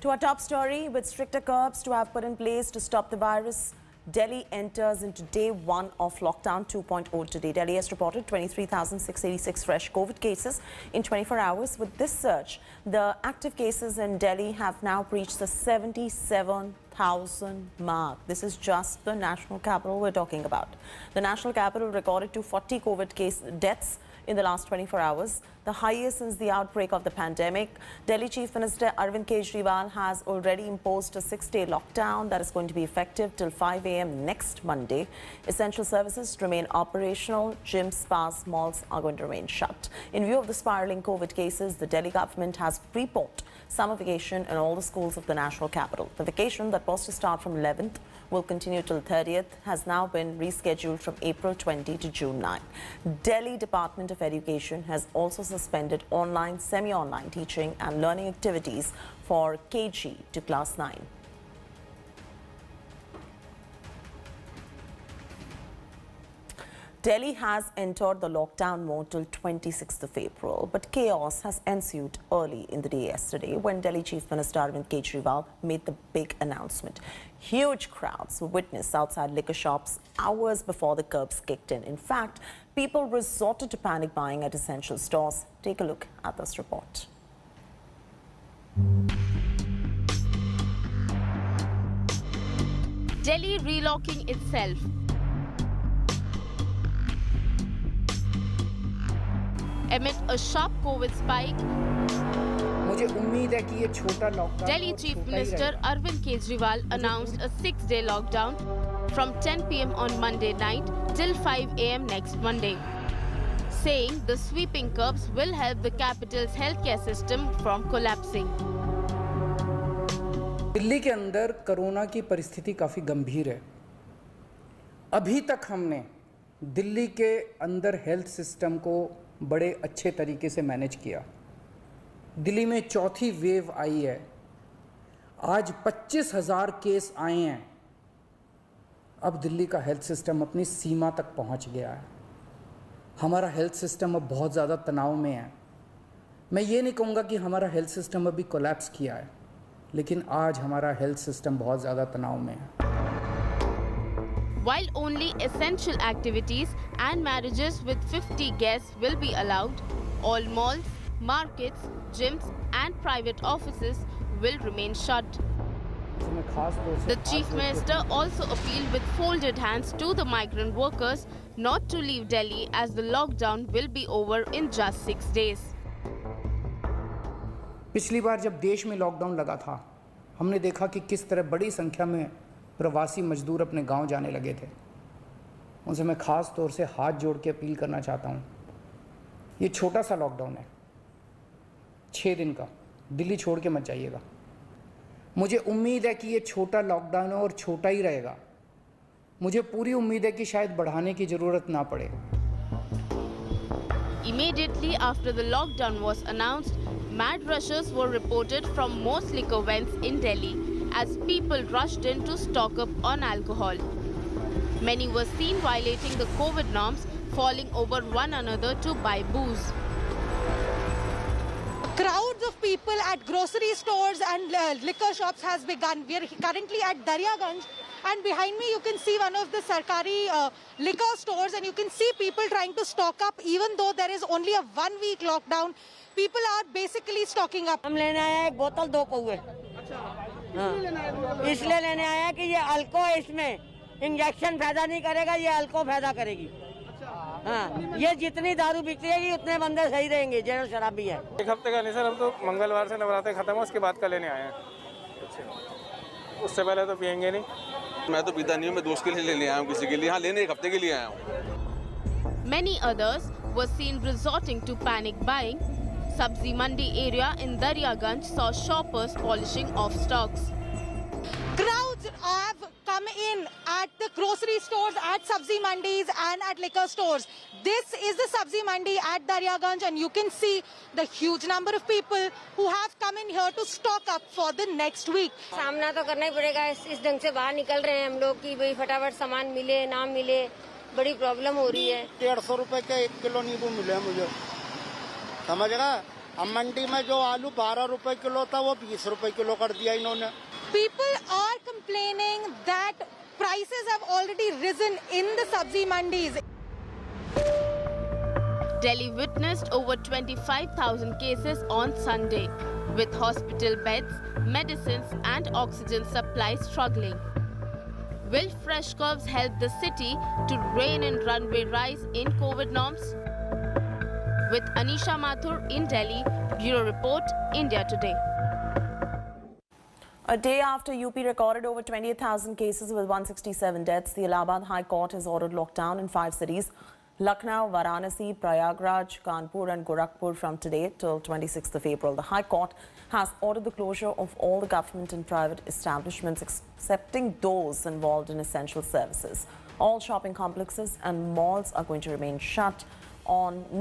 To our top story, with stricter curbs to have put in place to stop the virus, Delhi enters into day one of lockdown 2.0 today. Delhi has reported 23,686 fresh COVID cases in 24 hours. With this surge, the active cases in Delhi have now reached the 77,000 mark. This is just the national capital we're talking about. The national capital recorded 240 COVID case deaths in the last 24 hours, the highest since the outbreak of the pandemic. Delhi Chief Minister Arvind Kejriwal has already imposed a 6-day lockdown that is going to be effective till 5 a.m. next Monday. Essential services remain operational. Gyms, spas, malls are going to remain shut. In view of the spiraling COVID cases, the Delhi government has preponed summer vacation in all the schools of the national capital. The vacation that was to start from 11th will continue till 30th has now been rescheduled from April 20 to June 9. Delhi Department of Education has also suspended online, semi-online teaching and learning activities for KG to class 9. Delhi has entered the lockdown mode till 26th of April, but chaos has ensued early in the day yesterday when Delhi Chief Minister Arvind Kejriwal made the big announcement. Huge crowds were witnessed outside liquor shops hours before the curbs kicked in. In fact, people resorted to panic buying at essential stores. Take a look at this report. Delhi relocking itself. Amid a sharp COVID spike, Delhi Chief Minister Arvind Kejriwal announced a 6-day lockdown from 10 p.m. on Monday night till 5 a.m. next Monday, saying the sweeping curbs will help the capital's healthcare system from collapsing. Delhi के अंदर corona की परिस्थिति काफ़ी गंभीर है। अभी तक हमने दिल्ली के अंदर हेल्थ सिस्टम को बड़े अच्छे तरीके से मैनेज किया। दिल्ली में चौथी वेव आई है। आज 25,000 केस आए हैं। अब दिल्ली का हेल्थ सिस्टम अपनी सीमा तक पहुंच गया है। हमारा हेल्थ सिस्टम अब बहुत ज़्यादा तनाव में है। मैं ये नहीं कहूँगा कि हमारा हेल्थ सिस्टम अभी कोलैप्स किया है, लेकिन आज हमारा हेल्थ सिस्टम बहुत ज़्यादा तनाव में है। While only essential activities and marriages with 50 guests will be allowed, all malls, markets, gyms and private offices will remain shut. The Chief Minister also appealed with folded hands to the migrant workers not to leave Delhi as the lockdown will be over in just 6 days. पिछली बार जब देश में lockdown लगा था, हमने देखा कि किस तरह बड़ी संख्या में प्रवासी मजदूर अपने गांव जाने लगे थे। उनसे मैं ख़ास तौर से हाथ जोड़ के अपील करना चाहता हूं। ये छोटा सा लॉकडाउन है, 6 दिन का। दिल्ली छोड़ के मत जाइएगा। मुझे उम्मीद है कि ये छोटा लॉकडाउन है और छोटा ही रहेगा। मुझे पूरी उम्मीद है कि शायद बढ़ाने की ज़रूरत ना पड़े। Immediately after the lockdown was announced, mad rushes were reported from most liquor vents in Delhi as people rushed in to stock up on alcohol. Many were seen violating the COVID norms, falling over one another to buy booze. Crowds of people at grocery stores and liquor shops has begun. We are currently at Daryaganj, and behind me you can see one of the Sarkari liquor stores, and you can see people trying to stock up even though there is only a 1-week lockdown. People are basically stocking up. हम लेने आए एक बोतल 2 पौवे। इसलिए लेने आया कि ये अल्कोहल इसमें इंजेक्शन फायदा नहीं करेगा, ये अल्कोहल फायदा करेगी। हाँ, ये जितनी दारू बिकती है उतने बंदे सही रहेंगे जो शराबी है। एक हफ्ते का नहीं सर, हम तो मंगलवार से नवरात्रि खत्म है उसके बाद का लेने आए हैं। उससे पहले तो पियेंगे नहीं। मैं तो पीता नहीं हूँ, मैं दोस्त के लिए लेने आया हूँ, किसी के लिए। हाँ, लेने एक हफ्ते के लिए आया हूँ। Many others were seen resorting to panic buying. Sabzi Mandi area in Daryaganj saw shoppers polishing off stocks. Crowds have come in at the grocery stores, at Sabzi Mandis and at liquor stores. This is the Sabzi Mandi at Daryaganj, and you can see the huge number of people who have come in here to stock up for the next week. सामना तो करना ही पड़ेगा। इस ढंग से बाहर निकल रहे हैं हम लोग कि भाई फटाफट सामान मिले ना मिले, बड़ी प्रॉब्लम हो रही है। 150 रुपए का 1 किलो नींबू मिले मुझे, समझ रहा। अब मंडी में जो आलू 12 रुपए किलो था वो 20 रुपए किलो कर दिया इन्होंने. People are complaining that prices have already risen in the sabzi mandis. Delhi witnessed over 25,000 cases on Sunday, with hospital beds, medicines and oxygen supplies struggling. Will fresh curves help the city to rein in runway rise in COVID norms? With Anisha Mathur in Delhi, Bureau Report, India Today. A day after UP recorded over 28,000 cases with 167 deaths, the Allahabad High Court has ordered lockdown in 5 cities: Lucknow, Varanasi, Prayagraj, Kanpur and Gorakhpur from today till 26th of April. The High Court has ordered the closure of all the government and private establishments excepting those involved in essential services. All shopping complexes and malls are going to remain shut.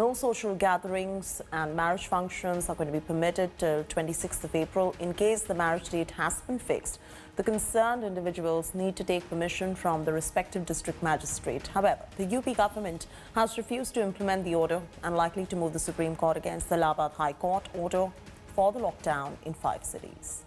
No social gatherings and marriage functions are going to be permitted till 26th of April. In case the marriage date has been fixed, the concerned individuals need to take permission from the respective district magistrate. However, the UP government has refused to implement the order and likely to move the Supreme Court against the Allahabad High Court order for the lockdown in 5 cities.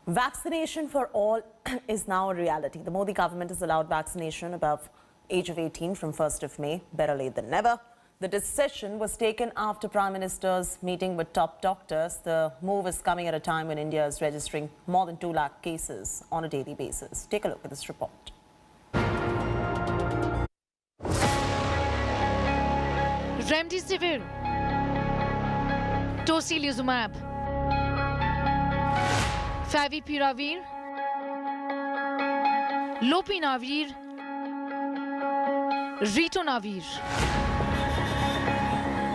Vaccination for all is now a reality. The Modi government has allowed vaccination above age of 18 from 1st of May, better late than never. The decision was taken after Prime Minister's meeting with top doctors. The move is coming at a time when India is registering more than 2 lakh cases on a daily basis. Take a look at this report. Remdesivir, Tocilizumab, Favipiravir, Lopinavir, Ritonavir.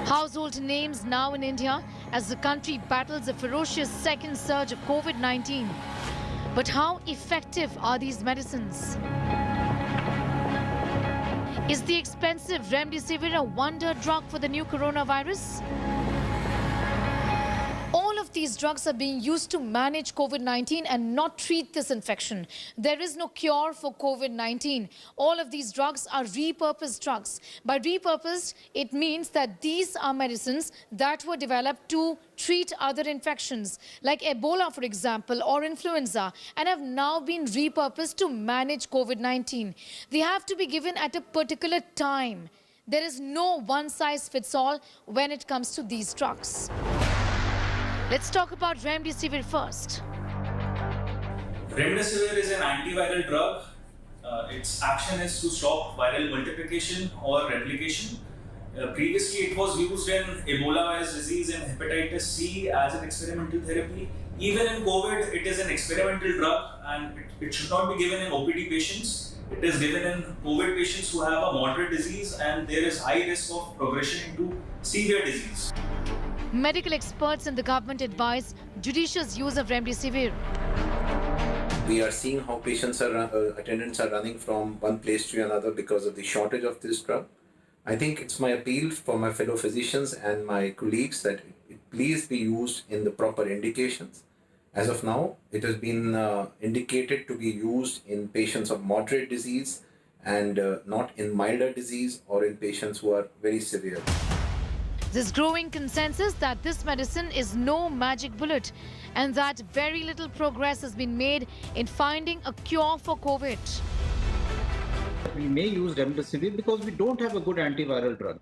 Household names now in India as the country battles a ferocious second surge of COVID-19. But how effective are these medicines? Is the expensive Remdesivir a wonder drug for the new coronavirus? All of these drugs are being used to manage COVID-19 and not treat this infection. There is no cure for COVID-19. All of these drugs are repurposed drugs. By repurposed, it means that these are medicines that were developed to treat other infections, like Ebola, for example, or influenza, and have now been repurposed to manage COVID-19. They have to be given at a particular time. There is no one-size-fits-all when it comes to these drugs. Let's talk about Remdesivir first. Remdesivir is an antiviral drug. Its action is to stop viral multiplication or replication. Previously, it was used in Ebola virus disease and hepatitis C as an experimental therapy. Even in COVID, it is an experimental drug and it should not be given in OPD patients. It is given in COVID patients who have a moderate disease and there is high risk of progression into severe disease. Medical experts and the government advise judicious use of Remdesivir. We are seeing how patients attendants are running from one place to another because of the shortage of this drug. I think it's my appeal for my fellow physicians and my colleagues that it please be used in the proper indications. As of now, it has been indicated to be used in patients of moderate disease and not in milder disease or in patients who are very severe. There's growing consensus that this medicine is no magic bullet and that very little progress has been made in finding a cure for COVID. We may use Remdesivir because we don't have a good antiviral drug.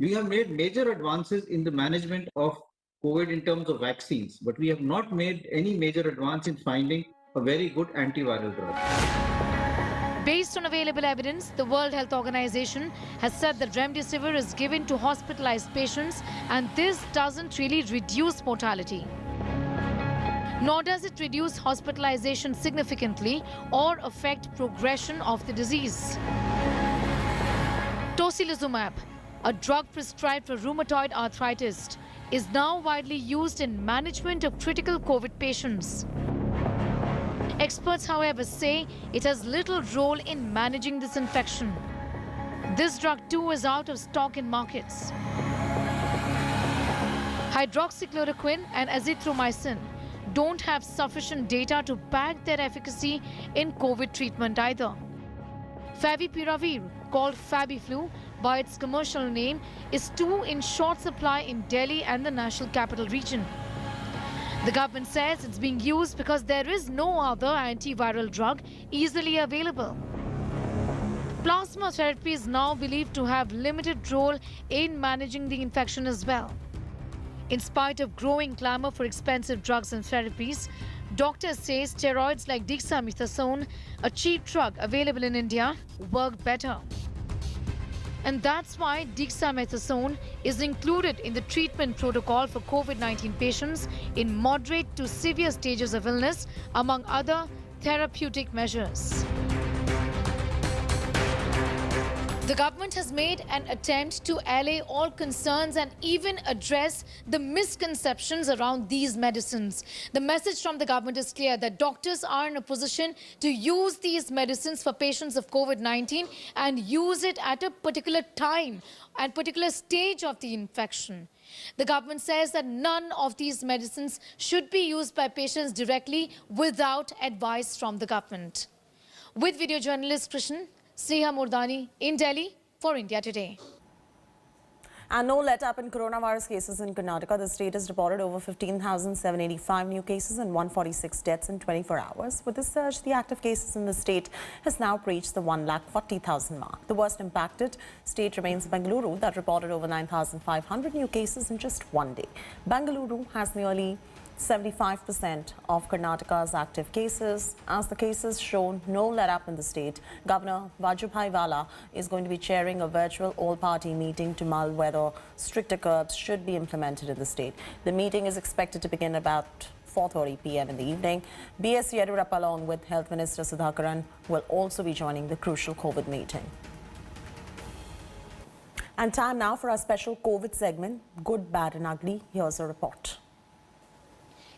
We have made major advances in the management of COVID in terms of vaccines, but we have not made any major advance in finding a very good antiviral drug. Based on available evidence, the World Health Organization has said that Remdesivir is given to hospitalized patients and this doesn't really reduce mortality. Nor does it reduce hospitalization significantly or affect progression of the disease. Tocilizumab, a drug prescribed for rheumatoid arthritis, is now widely used in management of critical COVID patients. Experts, however, say it has little role in managing this infection. This drug too is out of stock in markets. Hydroxychloroquine and azithromycin don't have sufficient data to back their efficacy in COVID treatment either. Favipiravir, called Fabiflu, by its commercial name, is too in short supply in Delhi and the National Capital Region. The government says it's being used because there is no other antiviral drug easily available. Plasma therapy is now believed to have limited role in managing the infection as well. In spite of growing clamor for expensive drugs and therapies, doctors say steroids like dexamethasone, a cheap drug available in India, work better. And that's why dexamethasone is included in the treatment protocol for COVID-19 patients in moderate to severe stages of illness, among other therapeutic measures. The government has made an attempt to allay all concerns and even address the misconceptions around these medicines. The message from the government is clear that doctors are in a position to use these medicines for patients of COVID-19 and use it at a particular time and particular stage of the infection. The government says that none of these medicines should be used by patients directly without advice from the government. With video journalist Krishan, Sneha Murdani in Delhi for India Today. And no let-up in coronavirus cases in Karnataka. The state has reported over 15,785 new cases and 146 deaths in 24 hours. With this surge, the active cases in the state has now breached the 1,40,000 mark. The worst impacted state remains Bengaluru, that reported over 9,500 new cases in just one day. Bengaluru has nearly 75% of Karnataka's active cases. As the cases show no let-up in the state, Governor Vajubhai Vala is going to be chairing a virtual all-party meeting to mull whether stricter curbs should be implemented in the state. The meeting is expected to begin about 4:30 p.m. in the evening. B.S. Yediyurappa, along with Health Minister Sudhakaran, will also be joining the crucial COVID meeting. And time now for our special COVID segment, Good, Bad and Ugly. Here's a report.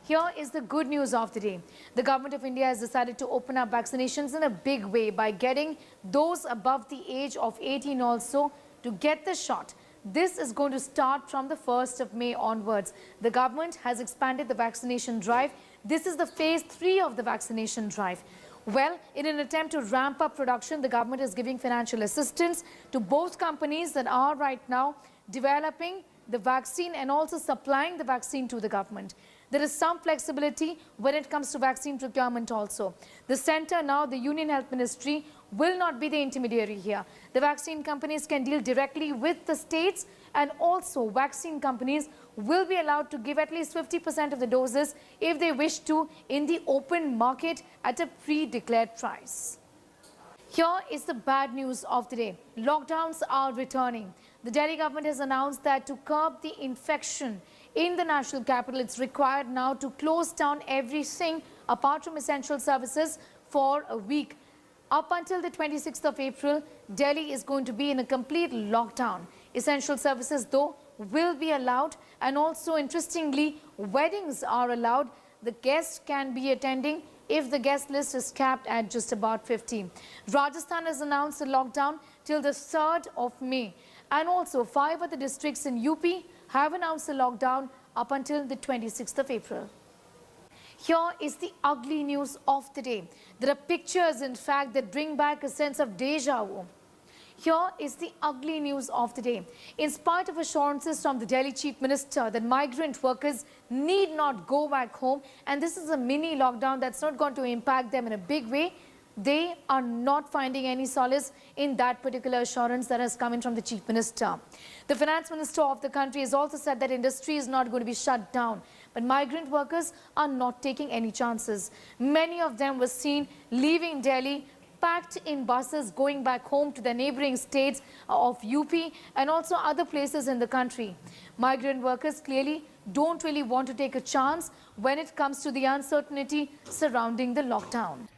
Here is the good news of the day. The Government of India has decided to open up vaccinations in a big way by getting those above the age of 18 also to get the shot. This is going to start from the 1st of May onwards. The government has expanded the vaccination drive. This is the phase 3 of the vaccination drive. Well, in an attempt to ramp up production, the government is giving financial assistance to both companies that are right now developing the vaccine and also supplying the vaccine to the government. There is some flexibility when it comes to vaccine procurement also. The center now, the Union Health Ministry, will not be the intermediary here. The vaccine companies can deal directly with the states, and also vaccine companies will be allowed to give at least 50% of the doses if they wish to in the open market at a pre-declared price. Here is the bad news of the day. Lockdowns are returning. The Delhi government has announced that to curb the infection in the national capital, it's required now to close down everything apart from essential services for a week. Up until the 26th of April, Delhi is going to be in a complete lockdown. Essential services, though, will be allowed, and also, interestingly, weddings are allowed. The guests can be attending if the guest list is capped at just about 50. Rajasthan has announced a lockdown till the 3rd of May. And also, 5 other districts in UP have announced a lockdown up until the 26th of April. Here is the ugly news of the day. There are pictures, in fact, that bring back a sense of deja vu. Here is the ugly news of the day. In spite of assurances from the Delhi Chief Minister that migrant workers need not go back home, and this is a mini lockdown that's not going to impact them in a big way, they are not finding any solace in that particular assurance that has come in from the Chief Minister. The Finance Minister of the country has also said that industry is not going to be shut down, but migrant workers are not taking any chances. Many of them were seen leaving Delhi, packed in buses, going back home to the neighboring states of UP and also other places in the country. Migrant workers clearly don't really want to take a chance when it comes to the uncertainty surrounding the lockdown.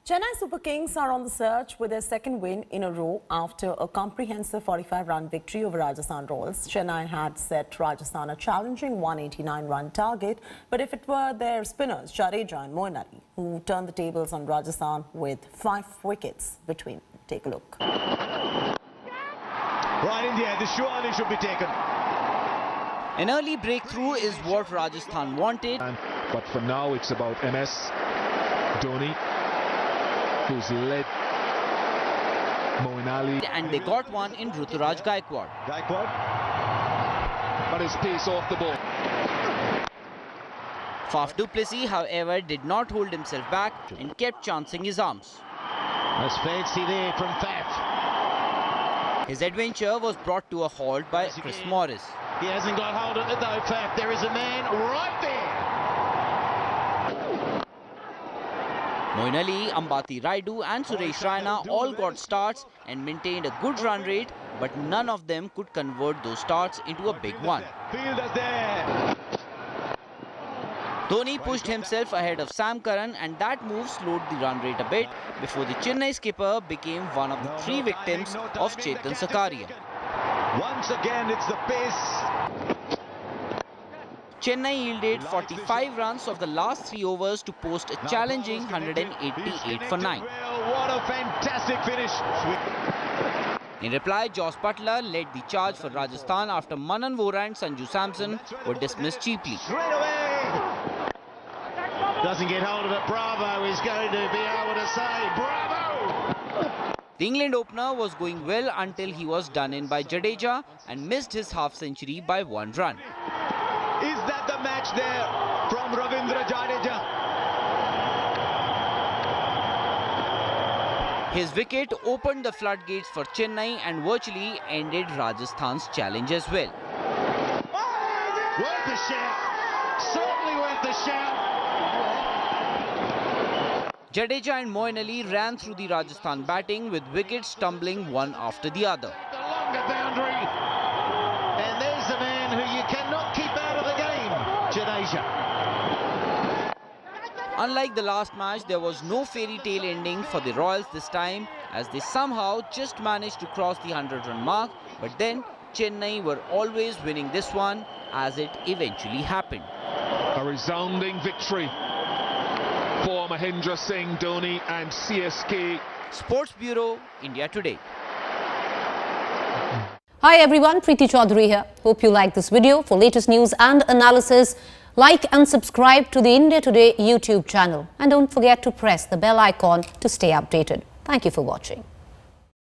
Chennai Super Kings are on the search with their second win in a row after a comprehensive 45-run victory over Rajasthan Royals. Chennai had set Rajasthan a challenging 189-run target, but if it were their spinners, Jadeja and Moeen Ali, who turned the tables on Rajasthan with 5 wickets between. Take a look. Right in the air, the Shuali should be taken. An early breakthrough is what Rajasthan wanted. But for now, it's about MS Dhoni, who's led Moeen Ali. And they got one in Ruturaj Gaikwad. But his piece off the ball. Faf du Plessis, however, did not hold himself back and kept chancing his arms. That's fancy there from Faf. His adventure was brought to a halt by Chris Morris. He hasn't got hold of it though, Faf. There is a man right there. Moeen Ali, Ambati Raidu and Suresh Raina all got starts and maintained a good run rate, but none of them could convert those starts into a big one. Fielders there. Dhoni pushed himself ahead of Sam Curran and that move slowed the run rate a bit before the Chennai skipper became one of the three victims of Chetan Sakaria. Once again, it's the pace. Chennai yielded 45 runs of the last 3 overs to post a challenging 188 for 9. What a fantastic finish. In reply, Jos Butler led the charge for Rajasthan after Manan Vora and Sanju Samson were dismissed cheaply. Straight away. Doesn't get hold of it. Bravo is going to be able to say bravo. The England opener was going well until he was done in by Jadeja and missed his half-century by 1 run. Is that the match there from Ravindra Jadeja? His wicket opened the floodgates for Chennai and virtually ended Rajasthan's challenge as well. Worth the shout. Certainly worth the shout. Jadeja and Moeen Ali ran through the Rajasthan batting with wickets tumbling one after the other. The longer boundary. And there's the man who you cannot keep out of the game, Jadeja. Unlike the last match, there was no fairy tale ending for the Royals this time as they somehow just managed to cross the 100-run mark. But then Chennai were always winning this one as it eventually happened. A resounding victory for Mahendra Singh Dhoni and CSK. Sports Bureau, India Today. Hi everyone, Preeti Chaudhary here. Hope you like this video. For latest news and analysis, like and subscribe to the India Today YouTube channel. And don't forget to press the bell icon to stay updated. Thank you for watching.